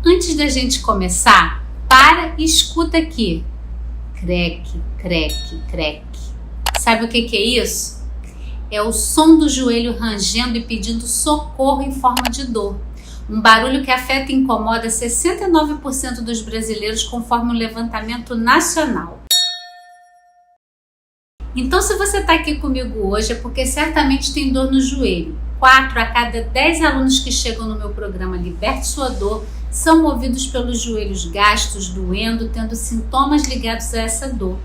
Antes da gente começar, para e escuta aqui. Creque, creque, creque. Sabe o que é isso? É o som do joelho rangendo e pedindo socorro em forma de dor. Um barulho que afeta e incomoda 69% dos brasileiros, conforme um levantamento nacional. Então, se você está aqui comigo hoje, é porque certamente tem dor no joelho. 4 a cada 10 alunos que chegam no meu programa Liberte Sua Dor são movidos pelos joelhos gastos, doendo, tendo sintomas ligados a essa dor.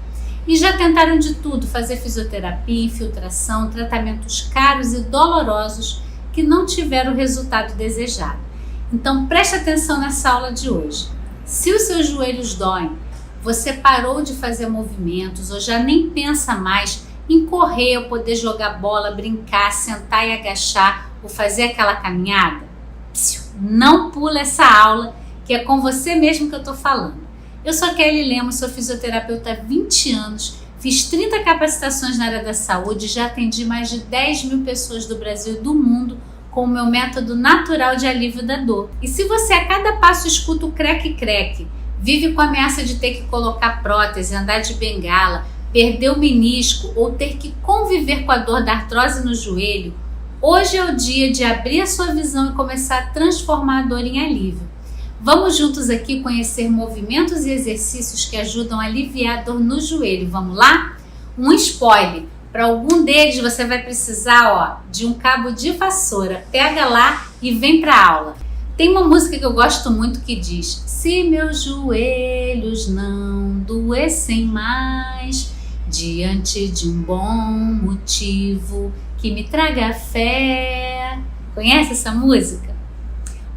E já tentaram de tudo, fazer fisioterapia, infiltração, tratamentos caros e dolorosos que não tiveram o resultado desejado. Então preste atenção nessa aula de hoje. Se os seus joelhos doem, você parou de fazer movimentos ou já nem pensa mais em correr ou poder jogar bola, brincar, sentar e agachar ou fazer aquela caminhada, não pula essa aula, que é com você mesmo que eu estou falando. Eu sou Kelly Lemos, sou fisioterapeuta há 20 anos, fiz 30 capacitações na área da saúde e já atendi mais de 10 mil pessoas do Brasil e do mundo com o meu método natural de alívio da dor. E se você a cada passo escuta o creque-creque, vive com a ameaça de ter que colocar prótese, andar de bengala, perder o menisco ou ter que conviver com a dor da artrose no joelho, hoje é o dia de abrir a sua visão e começar a transformar a dor em alívio. Vamos juntos aqui conhecer movimentos e exercícios que ajudam a aliviar a dor no joelho. Vamos lá? Um spoiler. Para algum deles você vai precisar de um cabo de vassoura. Pega lá e vem para a aula. Tem uma música que eu gosto muito que diz: se meus joelhos não doessem mais, diante de um bom motivo que me traga fé. Conhece essa música?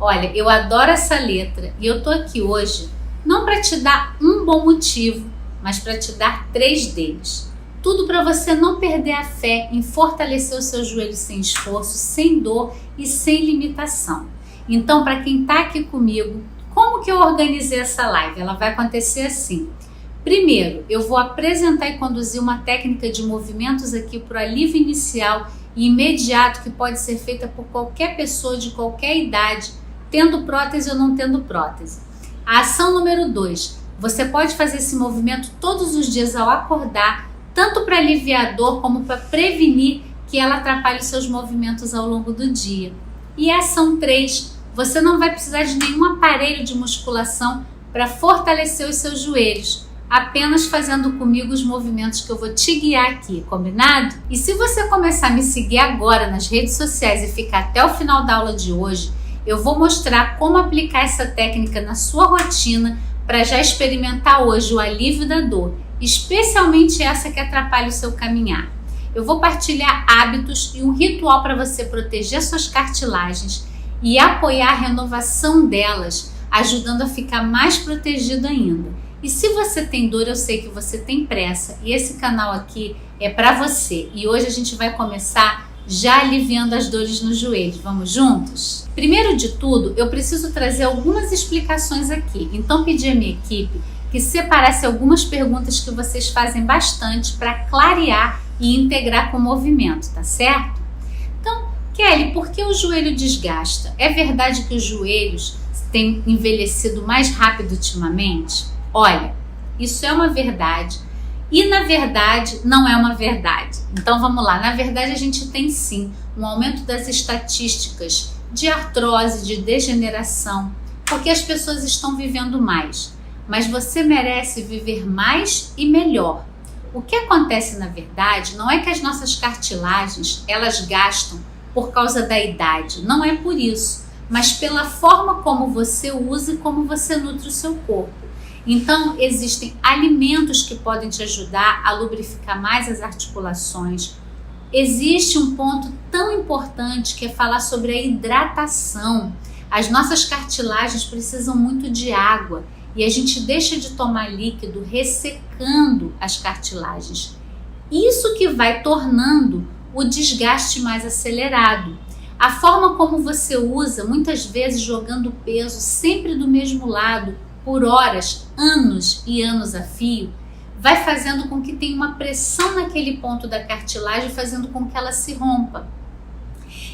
Olha, eu adoro essa letra e eu tô aqui hoje não para te dar um bom motivo, mas para te dar 3 deles. Tudo para você não perder a fé em fortalecer os seus joelhos sem esforço, sem dor e sem limitação. Então, para quem está aqui comigo, como que eu organizei essa live? Ela vai acontecer assim. Primeiro, eu vou apresentar e conduzir uma técnica de movimentos aqui para o alívio inicial e imediato que pode ser feita por qualquer pessoa de qualquer idade, tendo prótese ou não tendo prótese. A ação número 2, você pode fazer esse movimento todos os dias ao acordar, tanto para aliviar a dor como para prevenir que ela atrapalhe os seus movimentos ao longo do dia. E a ação 3, você não vai precisar de nenhum aparelho de musculação para fortalecer os seus joelhos, apenas fazendo comigo os movimentos que eu vou te guiar aqui, combinado? E se você começar a me seguir agora nas redes sociais e ficar até o final da aula de hoje, eu vou mostrar como aplicar essa técnica na sua rotina para já experimentar hoje o alívio da dor, especialmente essa que atrapalha o seu caminhar. Eu vou partilhar hábitos e um ritual para você proteger suas cartilagens e apoiar a renovação delas, ajudando a ficar mais protegido ainda. E se você tem dor, eu sei que você tem pressa e esse canal aqui é para você. E hoje a gente vai começar já aliviando as dores nos joelhos. Vamos juntos? Primeiro de tudo, eu preciso trazer algumas explicações aqui. Então pedi à minha equipe que separasse algumas perguntas que vocês fazem bastante para clarear e integrar com o movimento, tá certo? Então, Kelly, por que o joelho desgasta? É verdade que os joelhos têm envelhecido mais rápido ultimamente? Olha, isso é uma verdade e na verdade não é uma verdade. Então vamos lá, na verdade a gente tem sim um aumento das estatísticas de artrose, de degeneração, porque as pessoas estão vivendo mais. Mas você merece viver mais e melhor. O que acontece na verdade não é que as nossas cartilagens elas gastam por causa da idade, não é por isso, mas pela forma como você usa e como você nutre o seu corpo. Então existem alimentos que podem te ajudar a lubrificar mais as articulações. Existe um ponto tão importante que é falar sobre a hidratação. As nossas cartilagens precisam muito de água. E a gente deixa de tomar líquido ressecando as cartilagens. Isso que vai tornando o desgaste mais acelerado. A forma como você usa, muitas vezes jogando peso sempre do mesmo lado, por horas, anos e anos a fio, vai fazendo com que tenha uma pressão naquele ponto da cartilagem, fazendo com que ela se rompa.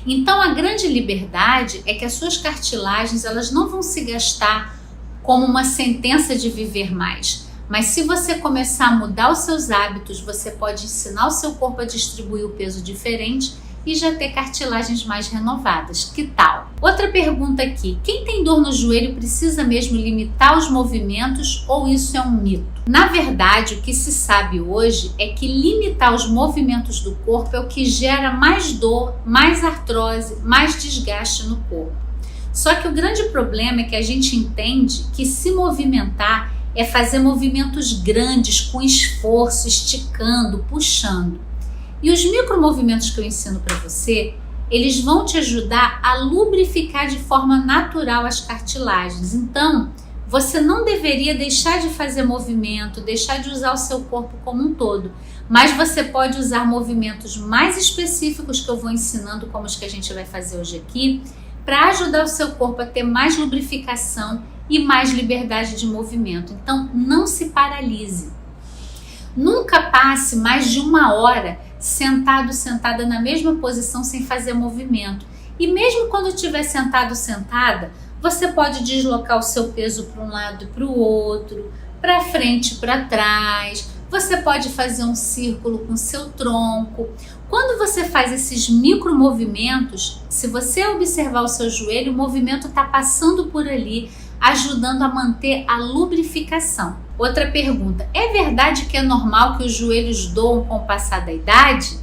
Então a grande liberdade é que as suas cartilagens elas não vão se gastar como uma sentença de viver mais. Mas se você começar a mudar os seus hábitos, você pode ensinar o seu corpo a distribuir o peso diferente e já ter cartilagens mais renovadas. Que tal? Outra pergunta aqui. Quem tem dor no joelho precisa mesmo limitar os movimentos ou isso é um mito? Na verdade, o que se sabe hoje é que limitar os movimentos do corpo é o que gera mais dor, mais artrose, mais desgaste no corpo. Só que o grande problema é que a gente entende que se movimentar é fazer movimentos grandes, com esforço, esticando, puxando. E os micromovimentos que eu ensino para você, eles vão te ajudar a lubrificar de forma natural as cartilagens. Então, você não deveria deixar de fazer movimento, deixar de usar o seu corpo como um todo. Mas você pode usar movimentos mais específicos que eu vou ensinando, como os que a gente vai fazer hoje aqui, para ajudar o seu corpo a ter mais lubrificação e mais liberdade de movimento. Então, não se paralise. Nunca passe mais de 1 hora sentado, sentada na mesma posição sem fazer movimento. E mesmo quando estiver sentado, sentada, você pode deslocar o seu peso para um lado e para o outro, para frente e para trás. Você pode fazer um círculo com seu tronco. Quando você faz esses micro movimentos, se você observar o seu joelho, o movimento está passando por ali, ajudando a manter a lubrificação. Outra pergunta, é verdade que é normal que os joelhos doam com o passar da idade?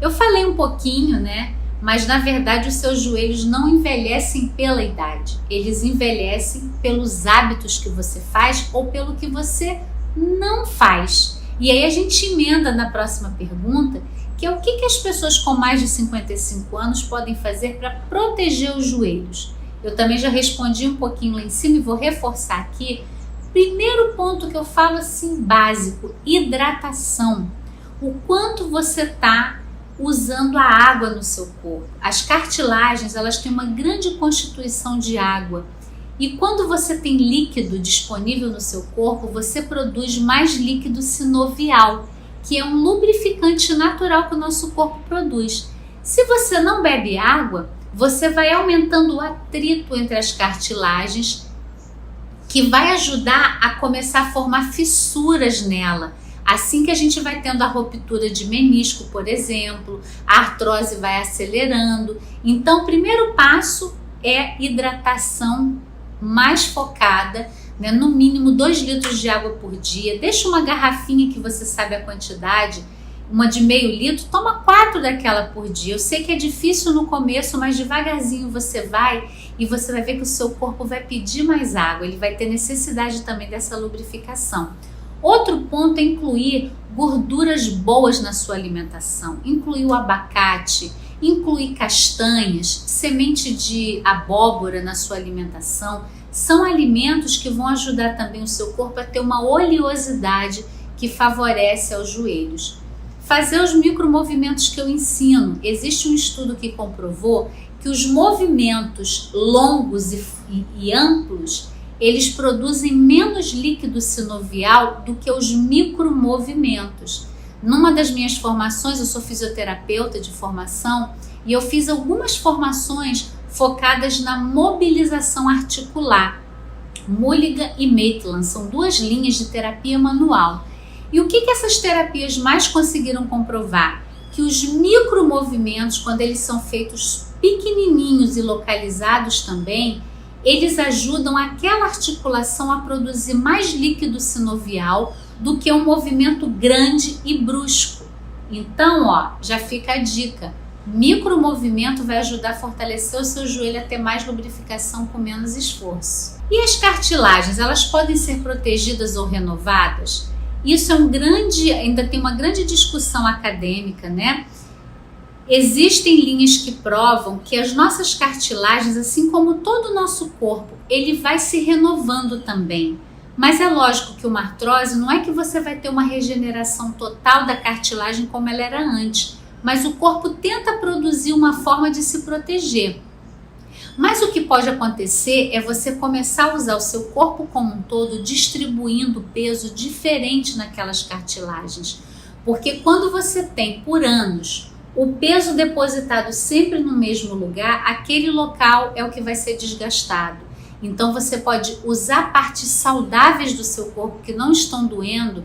Eu falei um pouquinho, né? Mas na verdade os seus joelhos não envelhecem pela idade. Eles envelhecem pelos hábitos que você faz ou pelo que você não faz. E aí a gente emenda na próxima pergunta, que é o que as pessoas com mais de 55 anos podem fazer para proteger os joelhos. Eu também já respondi um pouquinho lá em cima e vou reforçar aqui. Primeiro ponto que eu falo assim, básico, hidratação. O quanto você está usando a água no seu corpo. As cartilagens, elas têm uma grande constituição de água. E quando você tem líquido disponível no seu corpo, você produz mais líquido sinovial, que é um lubrificante natural que o nosso corpo produz. Se você não bebe água, você vai aumentando o atrito entre as cartilagens, que vai ajudar a começar a formar fissuras nela. Assim que a gente vai tendo a ruptura de menisco, por exemplo, a artrose vai acelerando. Então, o primeiro passo é hidratação mais focada, né? No mínimo 2 litros de água por dia. Deixa uma garrafinha que você sabe a quantidade, uma de meio litro, toma 4 daquela por dia. Eu sei que é difícil no começo, mas devagarzinho você vai e você vai ver que o seu corpo vai pedir mais água, ele vai ter necessidade também dessa lubrificação. Outro ponto é incluir gorduras boas na sua alimentação, incluir o abacate, incluir castanhas, semente de abóbora na sua alimentação. São alimentos que vão ajudar também o seu corpo a ter uma oleosidade que favorece aos joelhos. Fazer os micromovimentos que eu ensino. Existe um estudo que comprovou que os movimentos longos e amplos, eles produzem menos líquido sinovial do que os micromovimentos. Numa das minhas formações, eu sou fisioterapeuta de formação e eu fiz algumas formações focadas na mobilização articular. Mulligan e Maitland são 2 linhas de terapia manual. E o que essas terapias mais conseguiram comprovar? Que os micromovimentos, quando eles são feitos pequenininhos e localizados também, eles ajudam aquela articulação a produzir mais líquido sinovial do que um movimento grande e brusco. Então, já fica a dica. Micromovimento vai ajudar a fortalecer o seu joelho a ter mais lubrificação com menos esforço. E as cartilagens, elas podem ser protegidas ou renovadas? Isso é ainda tem uma grande discussão acadêmica, né? Existem linhas que provam que as nossas cartilagens, assim como todo o nosso corpo, ele vai se renovando também. Mas é lógico que uma artrose não é que você vai ter uma regeneração total da cartilagem como ela era antes, mas o corpo tenta produzir uma forma de se proteger. Mas o que pode acontecer é você começar a usar o seu corpo como um todo, distribuindo peso diferente naquelas cartilagens. Porque quando você tem por anos o peso depositado sempre no mesmo lugar, aquele local é o que vai ser desgastado. Então você pode usar partes saudáveis do seu corpo que não estão doendo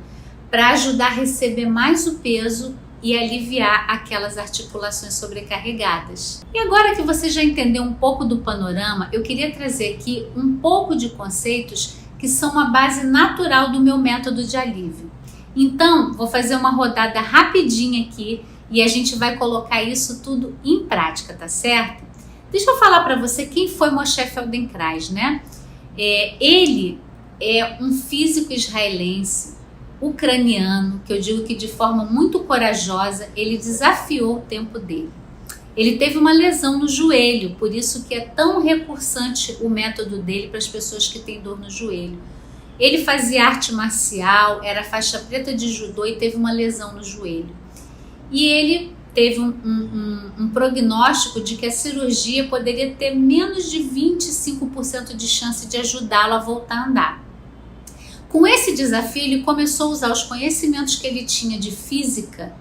para ajudar a receber mais o peso e aliviar aquelas articulações sobrecarregadas. E agora que você já entendeu um pouco do panorama, eu queria trazer aqui um pouco de conceitos que são uma base natural do meu método de alívio. Então, vou fazer uma rodada rapidinha aqui e a gente vai colocar isso tudo em prática, tá certo? Deixa eu falar para você quem foi Moshe Feldenkrais, né? Ele é um físico israelense, ucraniano, que eu digo que de forma muito corajosa, ele desafiou o tempo dele. Ele teve uma lesão no joelho, por isso que é tão recursante o método dele para as pessoas que têm dor no joelho. Ele fazia arte marcial, era faixa preta de judô e teve uma lesão no joelho. E ele teve um prognóstico de que a cirurgia poderia ter menos de 25% de chance de ajudá-lo a voltar a andar. Com esse desafio, ele começou a usar os conhecimentos que ele tinha de física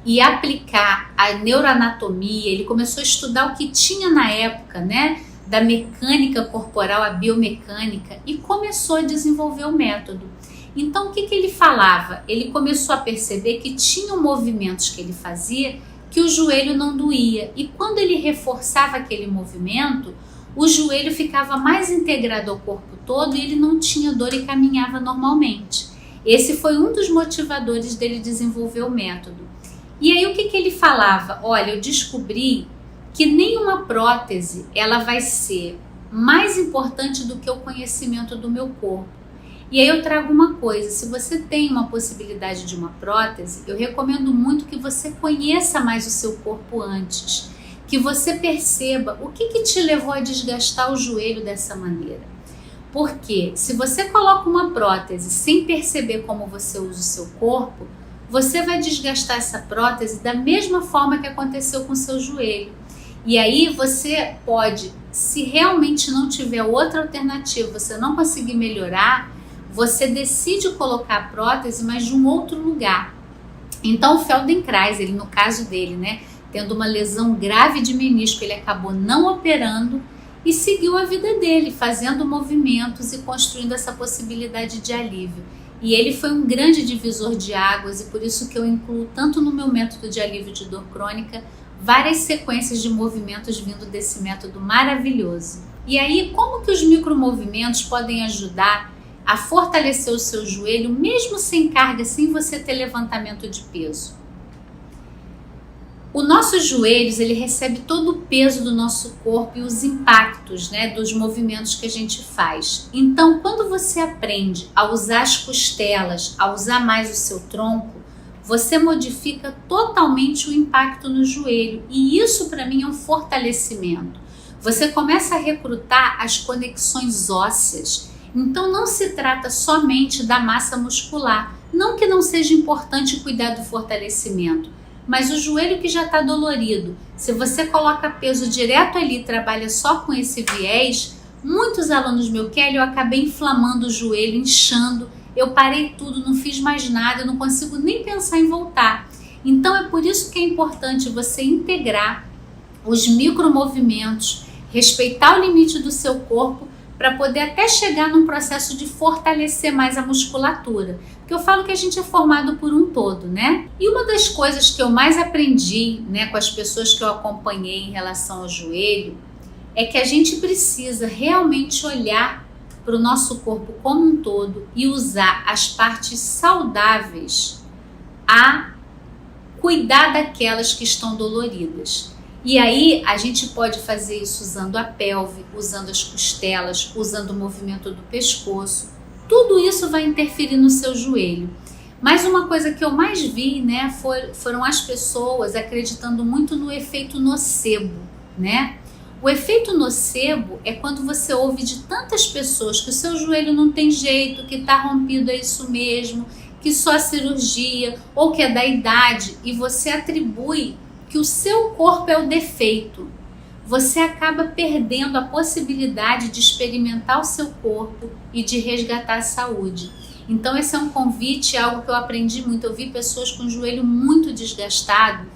e aplicar a neuroanatomia. Ele começou a estudar o que tinha na época, né, da mecânica corporal, a biomecânica, e começou a desenvolver o método. Então, o que ele falava? Ele começou a perceber que tinham movimentos que ele fazia que o joelho não doía. E quando ele reforçava aquele movimento, o joelho ficava mais integrado ao corpo todo e ele não tinha dor e caminhava normalmente. Esse foi um dos motivadores dele desenvolver o método. E aí o que ele falava? Olha, eu descobri que nenhuma prótese ela vai ser mais importante do que o conhecimento do meu corpo. E aí eu trago uma coisa, se você tem uma possibilidade de uma prótese, eu recomendo muito que você conheça mais o seu corpo antes, que você perceba o que te levou a desgastar o joelho dessa maneira. Porque se você coloca uma prótese sem perceber como você usa o seu corpo, você vai desgastar essa prótese da mesma forma que aconteceu com o seu joelho. E aí você pode, se realmente não tiver outra alternativa, você não conseguir melhorar, você decide colocar a prótese, mas de um outro lugar. Então o Feldenkrais, ele, no caso dele, né, tendo uma lesão grave de menisco, ele acabou não operando e seguiu a vida dele, fazendo movimentos e construindo essa possibilidade de alívio. E ele foi um grande divisor de águas, e por isso que eu incluo tanto no meu método de alívio de dor crônica várias sequências de movimentos vindo desse método maravilhoso. E aí, como que os micromovimentos podem ajudar a fortalecer o seu joelho, mesmo sem carga, sem você ter levantamento de peso? O nossos joelhos, ele recebe todo o peso do nosso corpo e os impactos, né, dos movimentos que a gente faz. Então, quando você aprende a usar as costelas, a usar mais o seu tronco, você modifica totalmente o impacto no joelho. E isso, para mim, é um fortalecimento. Você começa a recrutar as conexões ósseas. Então, não se trata somente da massa muscular. Não que não seja importante cuidar do fortalecimento, mas o joelho que já está dolorido, se você coloca peso direto ali e trabalha só com esse viés, muitos alunos meus, Kelly, eu acabei inflamando o joelho, inchando, eu parei tudo, não fiz mais nada, eu não consigo nem pensar em voltar. Então é por isso que é importante você integrar os micromovimentos, respeitar o limite do seu corpo, para poder até chegar num processo de fortalecer mais a musculatura. Porque eu falo que a gente é formado por um todo, né? E uma das coisas que eu mais aprendi, né, com as pessoas que eu acompanhei em relação ao joelho, é que a gente precisa realmente olhar para o nosso corpo como um todo e usar as partes saudáveis a cuidar daquelas que estão doloridas. E aí a gente pode fazer isso usando a pelve, usando as costelas, usando o movimento do pescoço. Tudo isso vai interferir no seu joelho. Mas uma coisa que eu mais vi, né, foram as pessoas acreditando muito no efeito nocebo, né? O efeito nocebo é quando você ouve de tantas pessoas que o seu joelho não tem jeito, que está rompido, é isso mesmo, que só a cirurgia ou que é da idade, e você atribui que o seu corpo é o defeito. Você acaba perdendo a possibilidade de experimentar o seu corpo e de resgatar a saúde. Então esse é um convite, algo que eu aprendi muito. Eu vi pessoas com o joelho muito desgastado,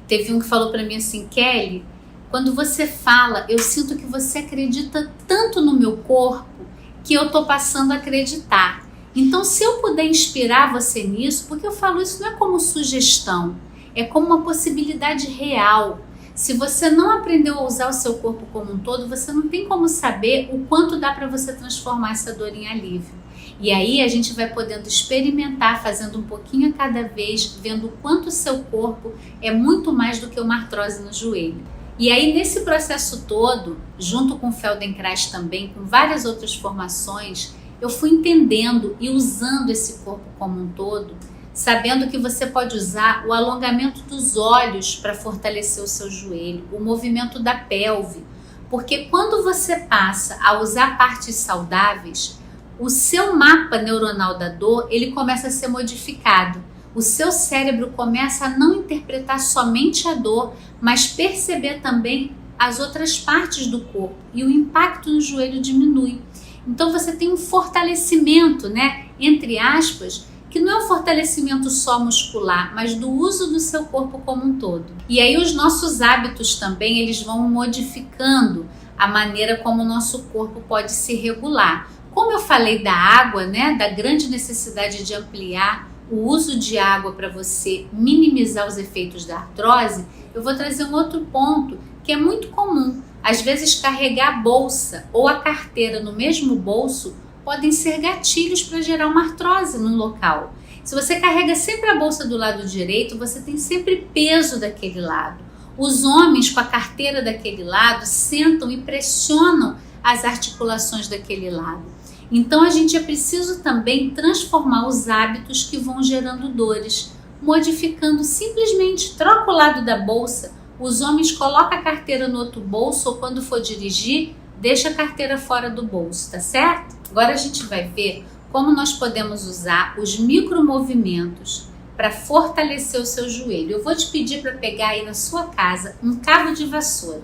Teve um que falou para mim assim: Kelly, quando você fala, eu sinto que você acredita tanto no meu corpo que eu tô passando a acreditar. Então, se eu puder inspirar você nisso, porque eu falo isso não é como sugestão, é como uma possibilidade real. Se você não aprendeu a usar o seu corpo como um todo, você não tem como saber o quanto dá para você transformar essa dor em alívio. E aí a gente vai podendo experimentar, fazendo um pouquinho a cada vez, vendo o quanto o seu corpo é muito mais do que uma artrose no joelho. E aí nesse processo todo, junto com o Feldenkrais também, com várias outras formações, eu fui entendendo e usando esse corpo como um todo, sabendo que você pode usar o alongamento dos olhos para fortalecer o seu joelho, o movimento da pelve, porque quando você passa a usar partes saudáveis, o seu mapa neuronal da dor, ele começa a ser modificado. O seu cérebro começa a não interpretar somente a dor, mas perceber também as outras partes do corpo e o impacto no joelho diminui. Então você tem um fortalecimento, né, entre aspas, que não é um fortalecimento só muscular, mas do uso do seu corpo como um todo. E aí os nossos hábitos também, eles vão modificando a maneira como o nosso corpo pode se regular. Como eu falei da água, né, da grande necessidade de ampliar o uso de água para você minimizar os efeitos da artrose, eu vou trazer um outro ponto que é muito comum. Às vezes carregar a bolsa ou a carteira no mesmo bolso podem ser gatilhos para gerar uma artrose no local. Se você carrega sempre a bolsa do lado direito, você tem sempre peso daquele lado. Os homens com a carteira daquele lado sentam e pressionam as articulações daquele lado. Então a gente é preciso também transformar os hábitos que vão gerando dores, modificando simplesmente, troca o lado da bolsa, os homens colocam a carteira no outro bolso ou quando for dirigir, deixa a carteira fora do bolso, tá certo? Agora a gente vai ver como nós podemos usar os micromovimentos para fortalecer o seu joelho. Eu vou te pedir para pegar aí na sua casa um cabo de vassoura,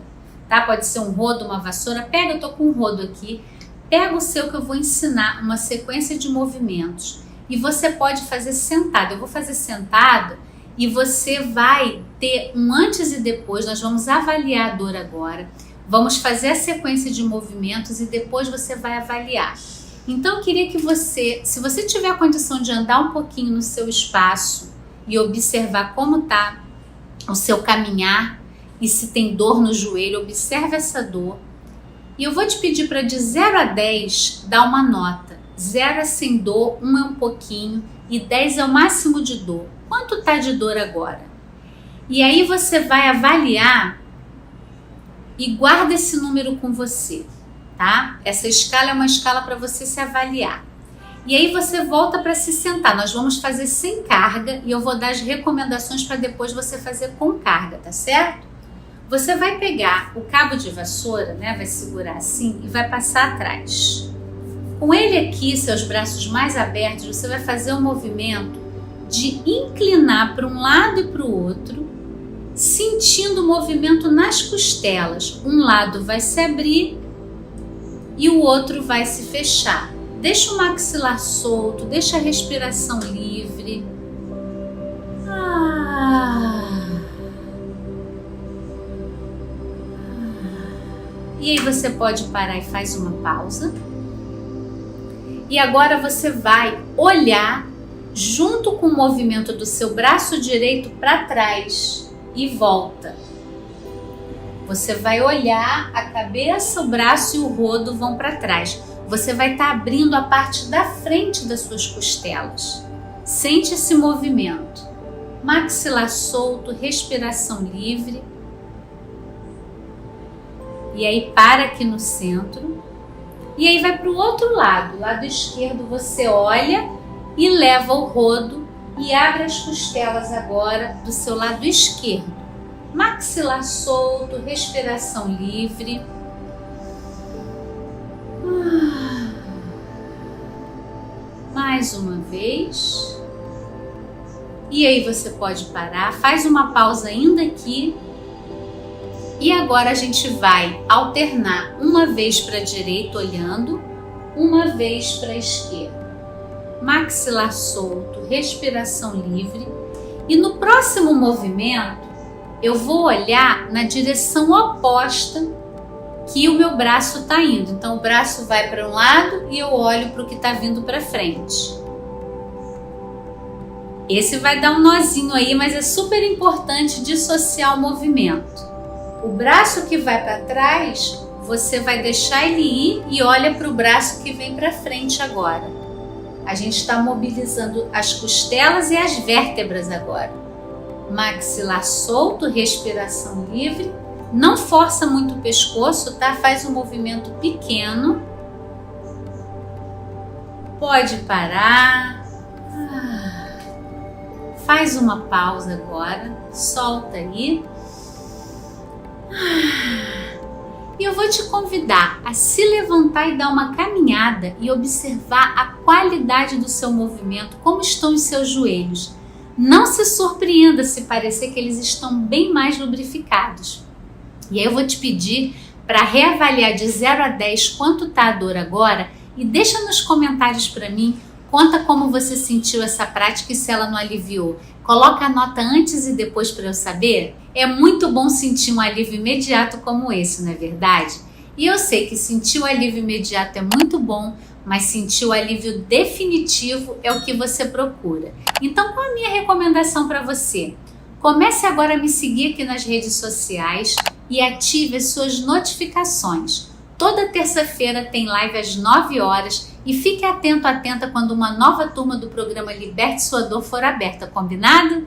tá? Pode ser um rodo, uma vassoura. Pega, eu tô com um rodo aqui. Pega o seu que eu vou ensinar uma sequência de movimentos e você pode fazer sentado. Eu vou fazer sentado e você vai ter um antes e depois. Nós vamos avaliar a dor agora. Vamos fazer a sequência de movimentos e depois você vai avaliar. Então eu queria que você, se você tiver a condição de andar um pouquinho no seu espaço e observar como está o seu caminhar e se tem dor no joelho, observe essa dor. E eu vou te pedir para de 0 a 10 dar uma nota. 0 é sem dor, 1 é um pouquinho e 10 é o máximo de dor. Quanto está de dor agora? E aí você vai avaliar e guarda esse número com você, tá? Essa escala é uma escala para você se avaliar. E aí você volta para se sentar. Nós vamos fazer sem carga e eu vou dar as recomendações para depois você fazer com carga, tá certo? Você vai pegar o cabo de vassoura, né? Vai segurar assim e vai passar atrás. Com ele aqui, seus braços mais abertos, você vai fazer um movimento de inclinar para um lado e para o outro, sentindo o movimento nas costelas. Um lado vai se abrir e o outro vai se fechar. Deixa o maxilar solto, deixa a respiração livre. E aí você pode parar e faz uma pausa. E agora você vai olhar junto com o movimento do seu braço direito para trás e volta. Você vai olhar a cabeça, o braço e o rodo vão para trás. Você vai estar abrindo a parte da frente das suas costelas. Sente esse movimento. Maxilar solto, respiração livre. E aí para aqui no centro. E aí vai para o outro lado. Lado esquerdo você olha e leva o rodo e abre as costelas agora do seu lado esquerdo. Maxilar solto, respiração livre. Mais uma vez. E aí você pode parar, faz uma pausa ainda aqui. E agora a gente vai alternar uma vez para a direita olhando, uma vez para a esquerda. Maxilar solto, respiração livre. E no próximo movimento, eu vou olhar na direção oposta que o meu braço está indo. Então o braço vai para um lado e eu olho para o que está vindo para frente. Esse vai dar um nozinho aí, mas é super importante dissociar o movimento. O braço que vai para trás, você vai deixar ele ir e olha para o braço que vem para frente agora. A gente está mobilizando as costelas e as vértebras agora. Maxilar solto, respiração livre. Não força muito o pescoço, tá? Faz um movimento pequeno. Pode parar. Faz uma pausa agora. Solta aí. E eu vou te convidar a se levantar e dar uma caminhada e observar a qualidade do seu movimento, como estão os seus joelhos. Não se surpreenda se parecer que eles estão bem mais lubrificados. E aí eu vou te pedir para reavaliar de 0 a 10 quanto está a dor agora e deixa nos comentários para mim, conta como você sentiu essa prática e se ela não aliviou. Coloca a nota antes e depois para eu saber. É muito bom sentir um alívio imediato como esse, não é verdade? E eu sei que sentir o alívio imediato é muito bom, mas sentir o alívio definitivo é o que você procura. Então, qual a minha recomendação para você? Comece agora a me seguir aqui nas redes sociais e ative as suas notificações. Toda terça-feira tem live às 9 horas e fique atento, atenta quando uma nova turma do programa Liberte Sua Dor for aberta, combinado?